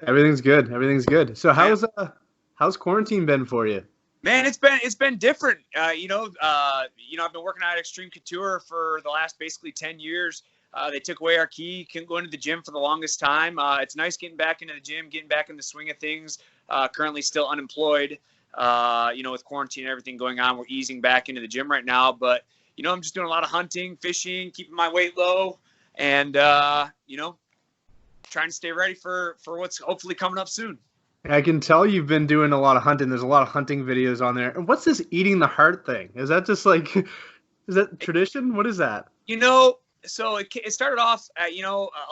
Everything's good. Everything's good. So how's quarantine been for you? Man, it's been different. I've been working out at Xtreme Couture for the last basically 10 years. They took away our key. Couldn't go into the gym for the longest time. It's nice getting back into the gym, getting back in the swing of things. Currently still unemployed. With quarantine and everything going on, we're easing back into the gym right now. But I'm just doing a lot of hunting, fishing, keeping my weight low, and trying to stay ready for what's hopefully coming up soon. I can tell you've been doing a lot of hunting. There's a lot of hunting videos on there. And what's this eating the heart thing? Is that just like, is that tradition? What is that? So it started off,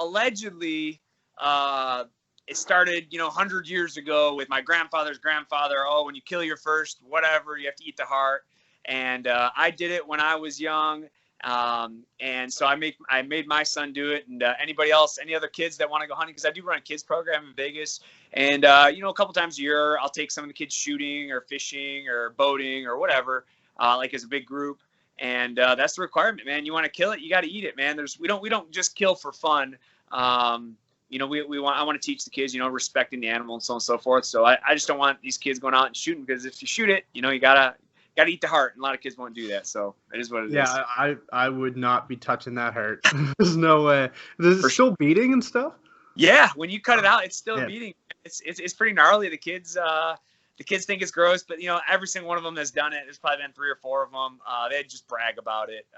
allegedly, it started, 100 years ago with my grandfather's grandfather. Oh, when you kill your first whatever, you have to eat the heart. And I did it when I was young. And so I made my son do it, and anybody else, any other kids that want to go hunting, because I do run a kids program in Vegas, and a couple times a year I'll take some of the kids shooting or fishing or boating or whatever, like as a big group, and that's the requirement, man. You want to kill it, you got to eat it, man. We don't just kill for fun. I want to teach the kids, respecting the animal and so on and so forth. So I just don't want these kids going out and shooting, because if you shoot it, you gotta eat the heart, and a lot of kids won't do that. So it is what it is. Yeah, I would not be touching that heart. There's no way. Is it still beating and stuff? Yeah, when you cut it out, it's still beating. It's pretty gnarly. The kids think it's gross, but every single one of them that's done it, there's probably been 3 or 4 of them. They just brag about it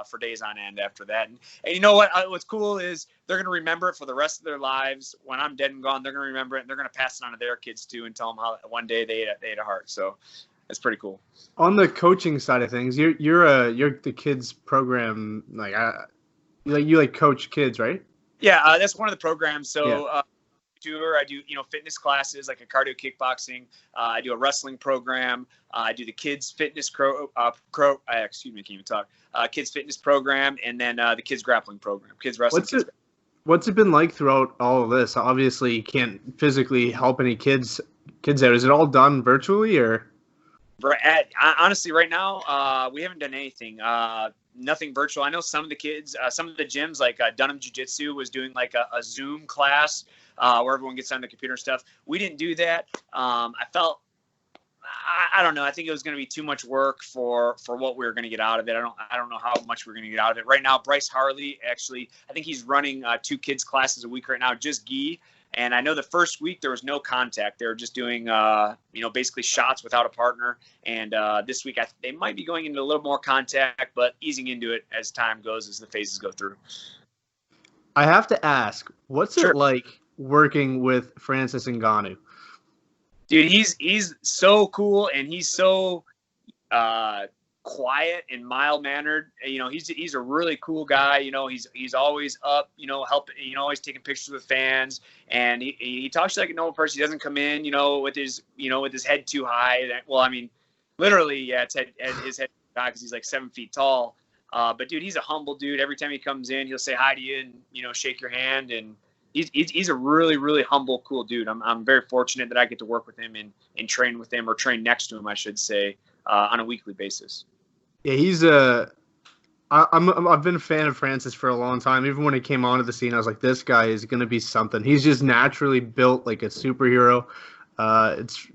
for days on end after that. And you know what? What's cool is they're gonna remember it for the rest of their lives. When I'm dead and gone, they're gonna remember it, and they're gonna pass it on to their kids too, and tell them how one day they ate a heart. So it's pretty cool. On the coaching side of things, you're the kids program, you coach kids, right? Yeah, that's one of the programs. So I do fitness classes, like a cardio kickboxing. I do a wrestling program. I do the kids fitness kids fitness program, and then the kids grappling program, kids wrestling. What's it been like throughout all of this? Obviously, you can't physically help any kids out. Is it all done virtually, or? Honestly, right now, we haven't done anything. Nothing virtual. I know some of the kids, some of the gyms, like Dunham Jiu-Jitsu was doing like a Zoom class where everyone gets on the computer and stuff. We didn't do that. I don't know. I think it was going to be too much work for what we were going to get out of it. I don't know how much we're going to get out of it. Right now, Bryce Harley, actually, I think he's running 2 kids classes a week right now, just gi. And I know the first week there was no contact. They were just doing, basically shots without a partner. And this week they might be going into a little more contact, but easing into it as time goes, as the phases go through. I have to ask, what's it like working with Francis Ngannou? Dude, he's so cool, and he's so quiet and mild-mannered. He's a really cool guy. He's always up, helping, always taking pictures with fans, and he talks like a normal person. He doesn't come in, with his head too high. Well, I mean, literally, his head too high, because he's like 7 feet tall. But dude, he's a humble dude. Every time he comes in, he'll say hi to you and shake your hand, and he's a really, really humble, cool dude. I'm very fortunate that I get to work with him and train with him, or train next to him, I should say, on a weekly basis. Yeah, I've been a fan of Francis for a long time. Even when he came onto the scene, I was like, this guy is going to be something. He's just naturally built like a superhero. It's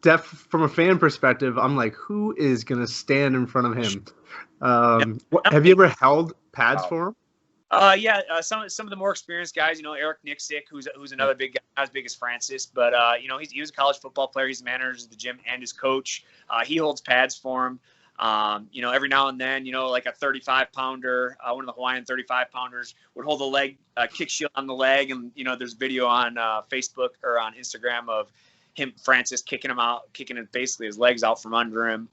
from a fan perspective, I'm like, who is going to stand in front of him? Have you ever held pads for him? Some of the more experienced guys, Eric Nixick, who's another big guy, not as big as Francis, but he was a college football player. He's the manager of the gym and his coach. He holds pads for him. Every now and then, like a 35-pounder, one of the Hawaiian 35-pounders would hold a leg, kick shield on the leg. And, there's video on Facebook or on Instagram of Francis kicking basically his legs out from under him.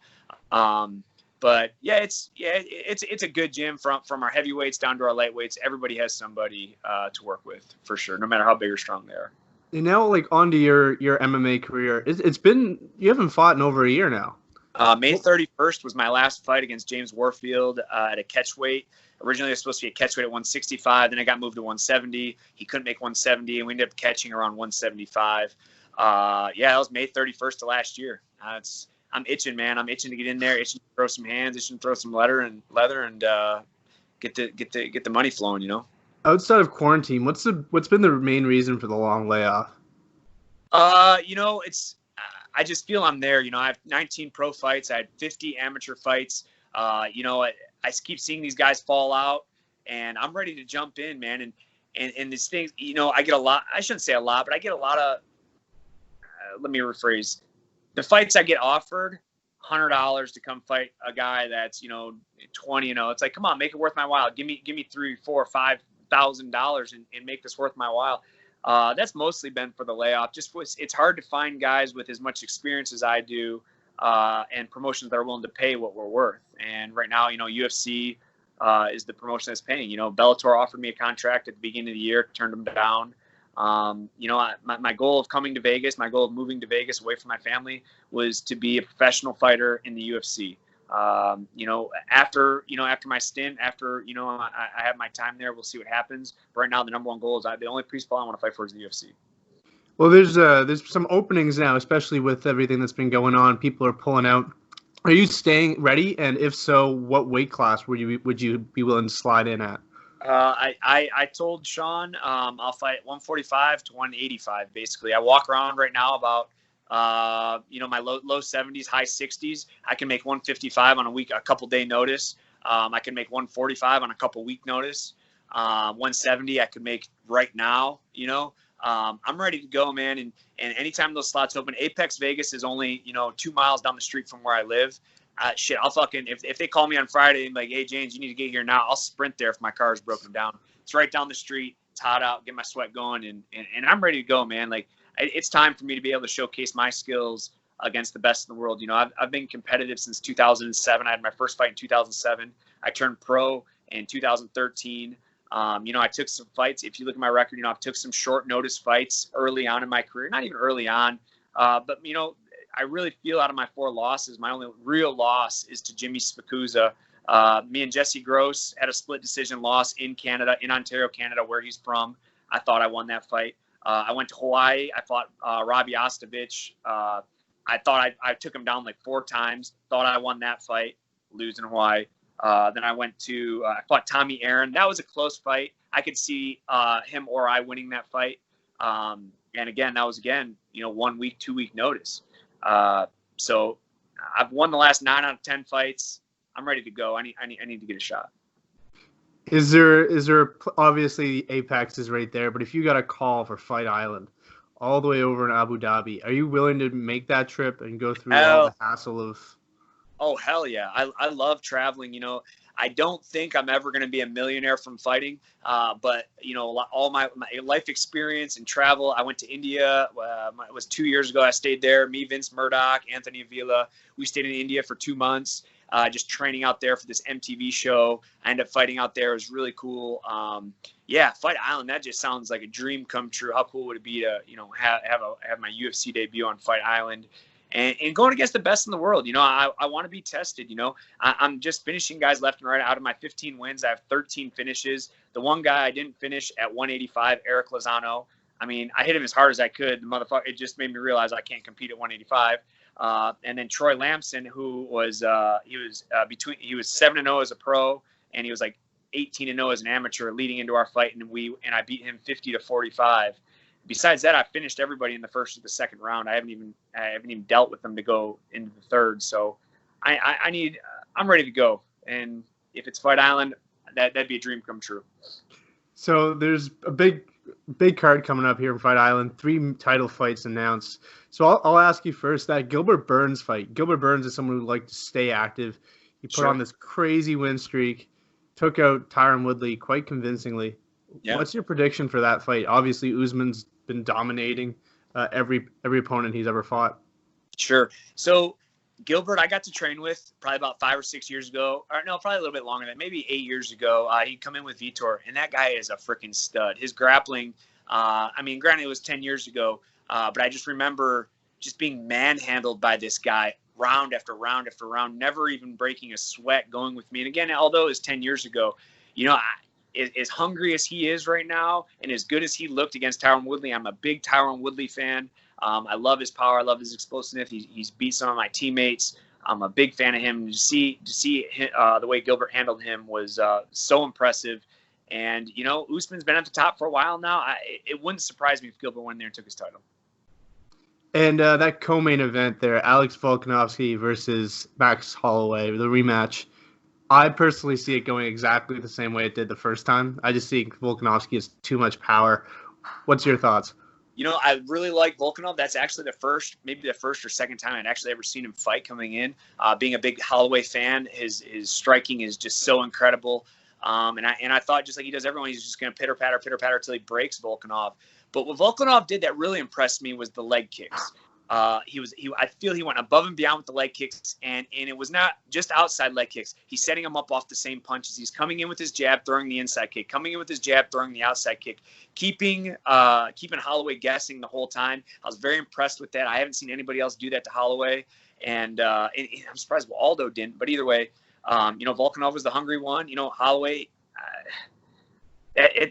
But yeah, it's a good gym from our heavyweights down to our lightweights. Everybody has somebody to work with, for sure, no matter how big or strong they are. And now, like, onto your MMA career, you haven't fought in over a year now. May 31st was my last fight against James Warfield at a catchweight. Originally, it was supposed to be a catchweight at 165. Then I got moved to 170. He couldn't make 170, and we ended up catching around 175. That was May 31st of last year. I'm itching, man. I'm itching to get in there, itching to throw some hands, itching to throw some leather and get the money flowing. Outside of quarantine, what's been the main reason for the long layoff? It's I just feel I'm there. I have 19 pro fights. I had 50 amateur fights. I keep seeing these guys fall out, and I'm ready to jump in, man. And these things, I get a lot. I shouldn't say a lot, but I get a lot of. Let me rephrase. The fights I get offered, $100 to come fight a guy that's 20. It's like, come on, make it worth my while. Give me $3,000, $4,000, $5,000 and make this worth my while. That's mostly been for the layoff. It's hard to find guys with as much experience as I do, and promotions that are willing to pay what we're worth. And right now, UFC is the promotion that's paying. Bellator offered me a contract at the beginning of the year, turned them down. My goal of coming to Vegas, my goal of moving to Vegas away from my family was to be a professional fighter in the UFC. After my stint, I have my time there, we'll see what happens. But right now, the number one goal is the only pre-spot I want to fight for is the UFC. Well, there's some openings now, especially with everything that's been going on. People are pulling out. Are you staying ready? And if so, what weight class would you be willing to slide in at? I told Sean I'll fight 145 to 185. Basically, I walk around right now about my low 70s, high 60s. I can make 155 on a couple day notice. I can make 145 on a couple week notice. 170 I could make right now. I'm ready to go, man. And anytime those slots open, Apex Vegas is only 2 miles down the street from where I live. I'll fucking if they call me on Friday and like, hey Jaynes, you need to get here now, I'll sprint there if my car is broken down. It's right down the street. It's hot out. Get my sweat going, and I'm ready to go, man. Like, it's time for me to be able to showcase my skills against the best in the world. I've been competitive since 2007. I had my first fight in 2007. I turned pro in 2013. I took some fights. If you look at my record, I've took some short notice fights early on in my career. Not even early on, but I really feel out of my 4 losses, my only real loss is to Jimmy Spikuza. Me and Jesse Gross had a split decision loss in Canada, in Ontario, Canada, where he's from. I thought I won that fight. I went to Hawaii. I fought Robbie Ostovich. I thought I took him down like 4 times. Thought I won that fight, lose in Hawaii. Then I went to I fought Tommy Aaron. That was a close fight. I could see him or I winning that fight. And again, that was 1 week, 2 week notice. So I've won the last 9 out of 10 fights. I'm ready to go. I need to get a shot. Is there obviously Apex is right there, but if you got a call for Fight Island all the way over in Abu Dhabi, are you willing to make that trip and go through all the hassle of? Oh, hell yeah. I love traveling. I don't think I'm ever going to be a millionaire from fighting, but all my life experience and travel. I went to India. It was 2 years ago. I stayed there. Me, Vince Murdoch, Anthony Avila. We stayed in India for 2 months, just training out there for this MTV show. I ended up fighting out there. It was really cool. Fight Island. That just sounds like a dream come true. How cool would it be to have my UFC debut on Fight Island? And going against the best in the world. I want to be tested. I'm just finishing guys left and right. Out of my 15 wins, I have 13 finishes. The one guy I didn't finish at 185, Eric Lozano. I mean, I hit him as hard as I could. The motherfucker, it just made me realize I can't compete at 185. And then Troy Lamson, who was he was 7-0 as a pro, and he was like 18-0 as an amateur leading into our fight, and I beat him 50-45. Besides that, I finished everybody in the first or the second round. I haven't even dealt with them to go into the third. So I'm ready to go. And if it's Fight Island, that'd be a dream come true. So there's a big card coming up here in Fight Island. 3 title fights announced. So I'll ask you first that Gilbert Burns fight. Gilbert Burns is someone who likes to stay active. He put on this crazy win streak, took out Tyron Woodley quite convincingly. Yeah. What's your prediction for that fight? Obviously, Usman's been dominating every opponent he's ever fought. Sure. So Gilbert, I got to train with probably about 5 or 6 years ago. Or no, probably a little bit longer than that. Maybe 8 years ago. He'd come in with Vitor, and that guy is a freaking stud. His grappling, granted it was 10 years ago, but I just remember just being manhandled by this guy round after round after round, never even breaking a sweat, going with me. And again, although it was 10 years ago, as hungry as he is right now and as good as he looked against Tyron Woodley, I'm a big Tyron Woodley fan. I love his power. I love his explosiveness. He's beat some of my teammates. I'm a big fan of him. To see the way Gilbert handled him was so impressive. And, Usman's been at the top for a while now. It wouldn't surprise me if Gilbert went there and took his title. And that co-main event there, Alex Volkanovski versus Max Holloway, the rematch. I personally see it going exactly the same way it did the first time. I just think Volkanovski has too much power. What's your thoughts? I really like Volkanov. That's actually maybe the first or second time I'd actually ever seen him fight coming in. Being a big Holloway fan, his striking is just so incredible. And I thought, just like he does everyone, he's just going to pitter patter until he breaks Volkanov. But what Volkanov did that really impressed me was the leg kicks. I feel he went above and beyond with the leg kicks, and it was not just outside leg kicks. He's setting him up off the same punches. He's coming in with his jab, throwing the inside kick, coming in with his jab, throwing the outside kick, keeping Holloway guessing the whole time. I was very impressed with that. I haven't seen anybody else do that to Holloway, and I'm surprised Aldo didn't. But either way, Volkanov was the hungry one. Holloway.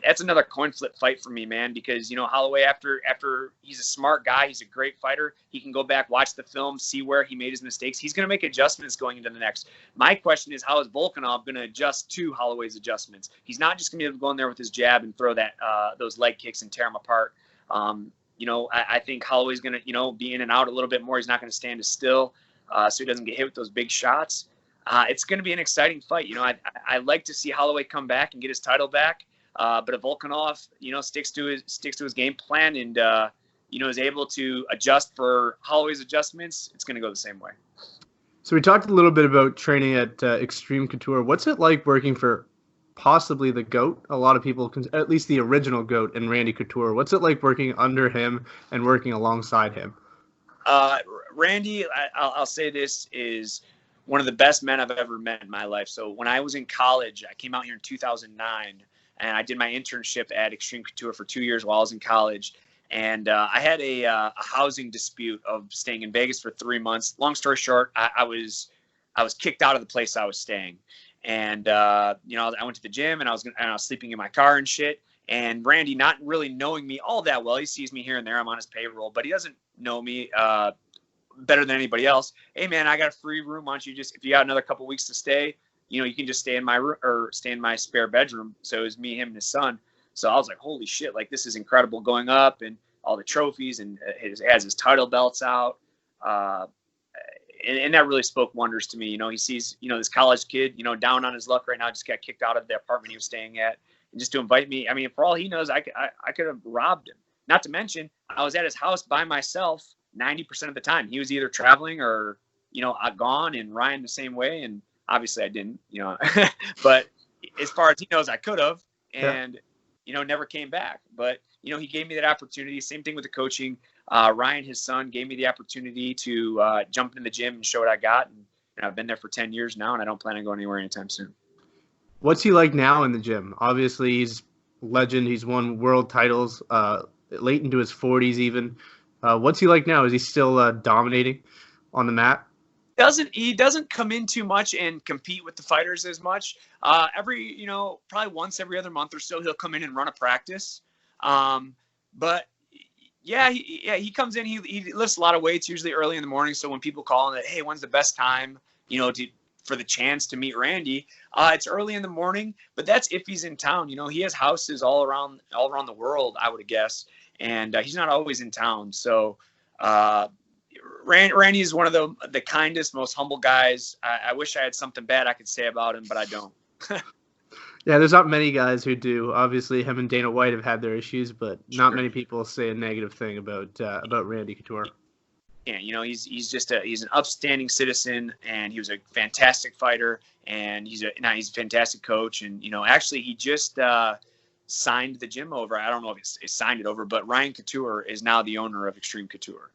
That's another coin flip fight for me, man, because, Holloway, after he's a smart guy, he's a great fighter. He can go back, watch the film, see where he made his mistakes. He's going to make adjustments going into the next. My question is, how is Volkanov going to adjust to Holloway's adjustments? He's not just going to be able to go in there with his jab and throw those leg kicks and tear him apart. I think Holloway's going to, be in and out a little bit more. He's not going to stand as still, so he doesn't get hit with those big shots. It's going to be an exciting fight. I like to see Holloway come back and get his title back. But if Volkanov, sticks to his game plan and, is able to adjust for Holloway's adjustments, it's going to go the same way. So we talked a little bit about training at Xtreme Couture. What's it like working for possibly the GOAT? A lot of people, at least the original GOAT, and Randy Couture. What's it like working under him and working alongside him? Randy, I'll say this, is one of the best men I've ever met in my life. So when I was in college, I came out here in 2009. And I did my internship at Xtreme Couture for 2 years while I was in college. And I had a housing dispute of staying in Vegas for 3 months. Long story short, I was kicked out of the place I was staying. And, I went to the gym and I was sleeping in my car and shit. And Randy, not really knowing me all that well, he sees me here and there. I'm on his payroll, but he doesn't know me better than anybody else. Hey, man, I got a free room. Why don't you if you got another couple weeks to stay, you can just stay in my room or stay in my spare bedroom. So it was me, him, and his son. So I was like, holy shit, like this is incredible, going up and all the trophies, and has his title belts out. And that really spoke wonders to me. He sees, this college kid, down on his luck right now, just got kicked out of the apartment he was staying at. And just to invite me, I mean, for all he knows, I could have robbed him. Not to mention, I was at his house by myself 90% of the time. He was either traveling or, gone, and Ryan the same way. And obviously I didn't, but as far as he knows, I could have, and, never came back. But, he gave me that opportunity. Same thing with the coaching. Ryan, his son, gave me the opportunity to jump in the gym and show what I got. And I've been there for 10 years now, and I don't plan on going anywhere anytime soon. What's he like now in the gym? Obviously, he's a legend. He's won world titles late into his 40s even. What's he like now? Is he still dominating on the mat? He doesn't come in too much and compete with the fighters as much. Probably once every other month or so, he'll come in and run a practice. But yeah, he comes in, he lifts a lot of weights, usually early in the morning. So when people call him, hey, when's the best time, for the chance to meet Randy, it's early in the morning, but that's if he's in town. He has houses all around the world, I would guess. And he's not always in town. So, Randy is one of the kindest, most humble guys. I wish I had something bad I could say about him, but I don't. Yeah, there's not many guys who do. Obviously, him and Dana White have had their issues, but not many people say a negative thing about Randy Couture. Yeah, he's an upstanding citizen, and he was a fantastic fighter, and he's a fantastic coach. And actually, he just signed the gym over. I don't know if he signed it over, but Ryan Couture is now the owner of Xtreme Couture.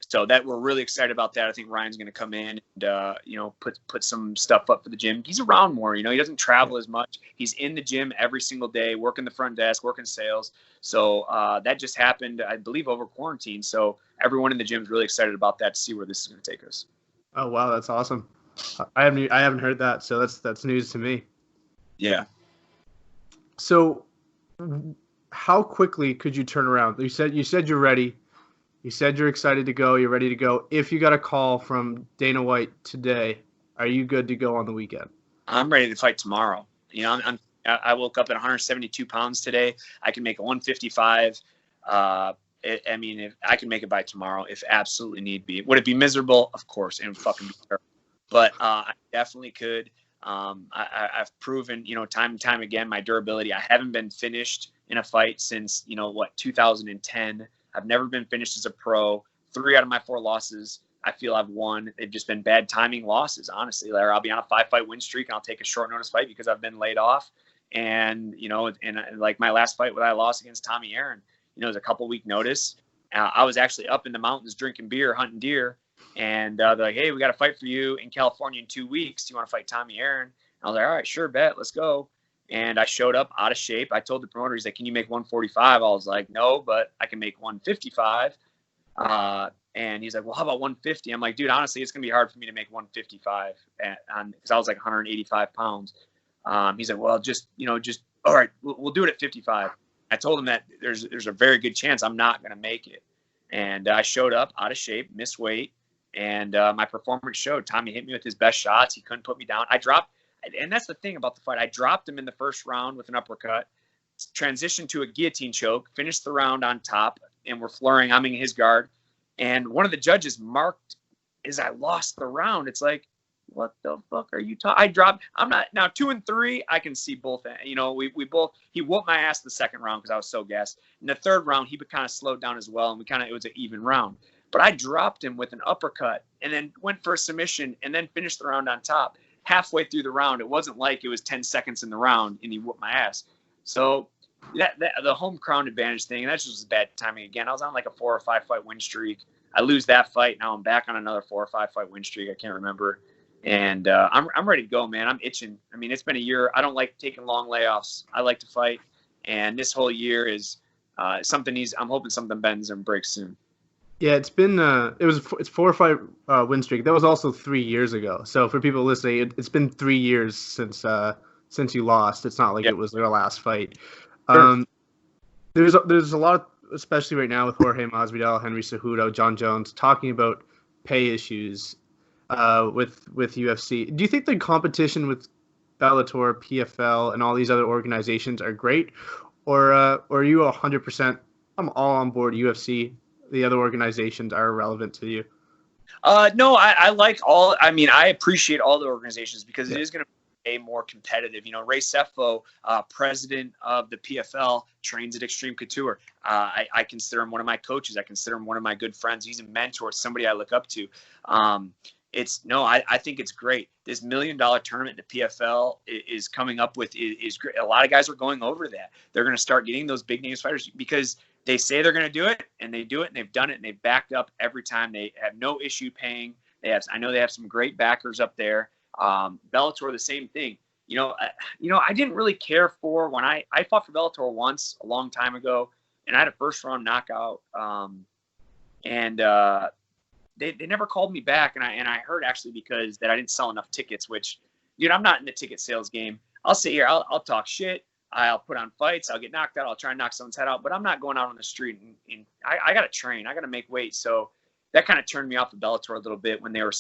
So that we're really excited about that. I think Ryan's going to come in and, put some stuff up for the gym. He's around more, he doesn't travel as much. He's in the gym every single day, working the front desk, working sales. So, that just happened, I believe, over quarantine. So everyone in the gym is really excited about that, to see where this is going to take us. Oh, wow. That's awesome. I haven't heard that. So that's news to me. Yeah. So how quickly could you turn around? You said you're ready. You said you're excited to go. You're ready to go. If you got a call from Dana White today, are you good to go on the weekend? I'm ready to fight tomorrow. I woke up at 172 pounds today. I can make 155. I mean, if I can make it by tomorrow, if absolutely need be. Would it be miserable? Of course, and fucking be terrible. But I definitely could. I've proven, time and time again, my durability. I haven't been finished in a fight since, 2010. I've never been finished as a pro. 3 out of my 4 losses, I feel I've won. They've just been bad timing losses, honestly. Larry, I'll be on a 5-fight win streak, and I'll take a short notice fight because I've been laid off. And, like my last fight when I lost against Tommy Aaron, it was a couple-week notice. I was actually up in the mountains drinking beer, hunting deer. And they're like, hey, we got a fight for you in California in 2 weeks. Do you want to fight Tommy Aaron? And I was like, all right, sure, bet. Let's go. And I showed up out of shape. I told the promoter, he's like, can you make 145? I was like, no, but I can make 155. And he's like, well, how about 150? I'm like, dude, honestly, it's going to be hard for me to make 155 because I was like 185 pounds. He's like, well, just all right, we'll do it at 55. I told him that there's a very good chance I'm not going to make it. And I showed up out of shape, missed weight. And my performance showed. Tommy hit me with his best shots. He couldn't put me down. I dropped, and that's the thing about the fight. I dropped him in the first round with an uppercut, transitioned to a guillotine choke, finished the round on top, and we're flurrying. I'm in his guard. And one of the judges marked as I lost the round. It's like, what the fuck are you talking? I dropped. I'm not now 2 and 3. I can see both. We both. He whooped my ass the second round because I was so gassed. In the third round, he kind of slowed down as well, and it was an even round. But I dropped him with an uppercut and then went for a submission and then finished the round on top. Halfway through the round, it wasn't like it was 10 seconds in the round and he whooped my ass. So that the home crown advantage thing, that's just bad timing again. I was on like a 4 or 5 fight win streak. I lose that fight. Now I'm back on another 4 or 5 fight win streak. I can't remember. And I'm ready to go, man. I'm itching. I mean, it's been a year. I don't like taking long layoffs. I like to fight. And this whole year is something I'm hoping something bends and breaks soon. Yeah, it's been it's 4 or 5 win streak. That was also 3 years ago. So for people listening, it's been 3 years since you lost. It's not like It was their last fight. Sure. There's a lot of, especially right now with Jorge Masvidal, Henry Cejudo, John Jones, talking about pay issues with UFC. Do you think the competition with Bellator, PFL, and all these other organizations are great, or are you 100%? I'm all on board UFC. The other organizations are irrelevant to you? No, I like all. I mean, I appreciate all the organizations because it is going to be more competitive. Ray Sefo, president of the PFL, trains at Xtreme Couture. I consider him one of my coaches. I consider him one of my good friends. He's a mentor, somebody I look up to. I think it's great. This $1 million tournament the PFL is coming up with is great. A lot of guys are going over that. They're going to start getting those big names fighters because they say they're going to do it, and they do it, and they've done it, and they've backed up every time. They have no issue paying. I know they have some great backers up there. Bellator, the same thing. I didn't really care for when I fought for Bellator once a long time ago, and I had a first round knockout. They never called me back, and I heard actually because that I didn't sell enough tickets. Which, dude, I'm not in the ticket sales game. I'll sit here, I'll talk shit. I'll put on fights. I'll get knocked out. I'll try and knock someone's head out. But I'm not going out on the street. And I got to train. I got to make weight. So that kind of turned me off of Bellator a little bit when they were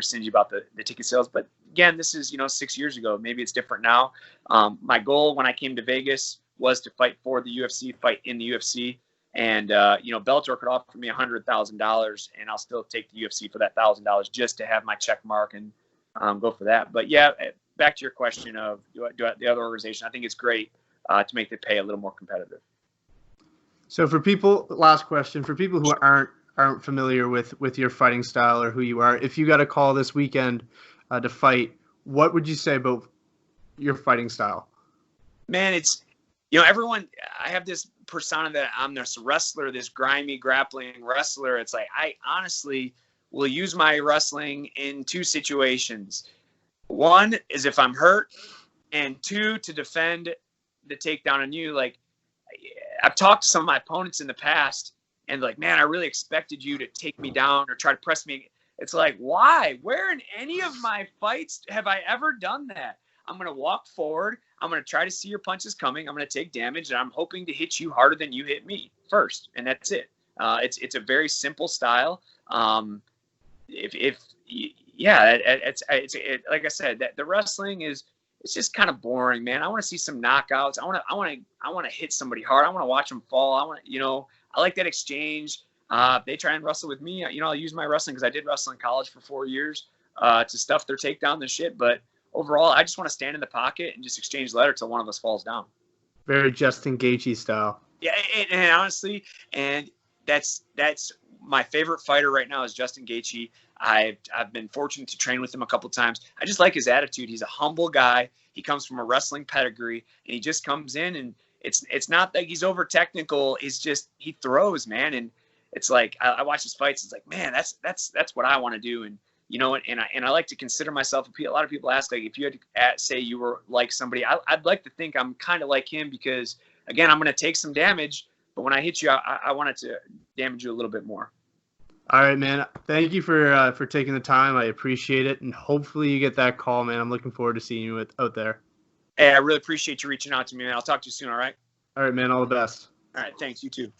stingy about the ticket sales. But again, this is 6 years ago. Maybe it's different now. My goal when I came to Vegas was to fight for the UFC, fight in the UFC. And Bellator could offer me $100,000, and I'll still take the UFC for that $1,000 just to have my check mark and go for that. But yeah. Back to your question of the other organization, I think it's great to make the pay a little more competitive. So for people, last question, for people who aren't familiar with your fighting style or who you are, if you got a call this weekend to fight, what would you say about your fighting style? Man, it's everyone. I have this persona that I'm this wrestler, this grimy grappling wrestler. It's like I honestly will use my wrestling in 2 situations. 1 is if I'm hurt, and 2 to defend the takedown on you. Like I've talked to some of my opponents in the past, and like, man, I really expected you to take me down or try to press me. It's like, why? Where in any of my fights have I ever done that? I'm gonna walk forward. I'm gonna try to see your punches coming. I'm gonna take damage, and I'm hoping to hit you harder than you hit me first, and that's it. It's a very simple style. It's like I said, that the wrestling is it's just kind of boring, man. I want to see some knockouts. I want to hit somebody hard. I want to watch them fall. I like that exchange. They try and wrestle with me. I'll use my wrestling because I did wrestle in college for 4 years to stuff their takedown and shit. But overall, I just want to stand in the pocket and just exchange letter till one of us falls down. Very Justin Gaethje style. Yeah, and honestly, and that's my favorite fighter right now is Justin Gaethje. I've been fortunate to train with him a couple times. I just like his attitude. He's a humble guy. He comes from a wrestling pedigree, and he just comes in, and it's not that he's over technical. It's just he throws, man. And it's like I watch his fights. It's like, man, that's what I want to do. And and I like to consider myself. A lot of people ask, like, if you had to say you were like somebody, I'd like to think I'm kind of like him because, again, I'm going to take some damage, but when I hit you, I want it to damage you a little bit more. All right, man. Thank you for taking the time. I appreciate it, and hopefully you get that call, man. I'm looking forward to seeing you out there. Hey, I really appreciate you reaching out to me, man. I'll talk to you soon, all right? All right, man. All the best. All right, thanks. You too.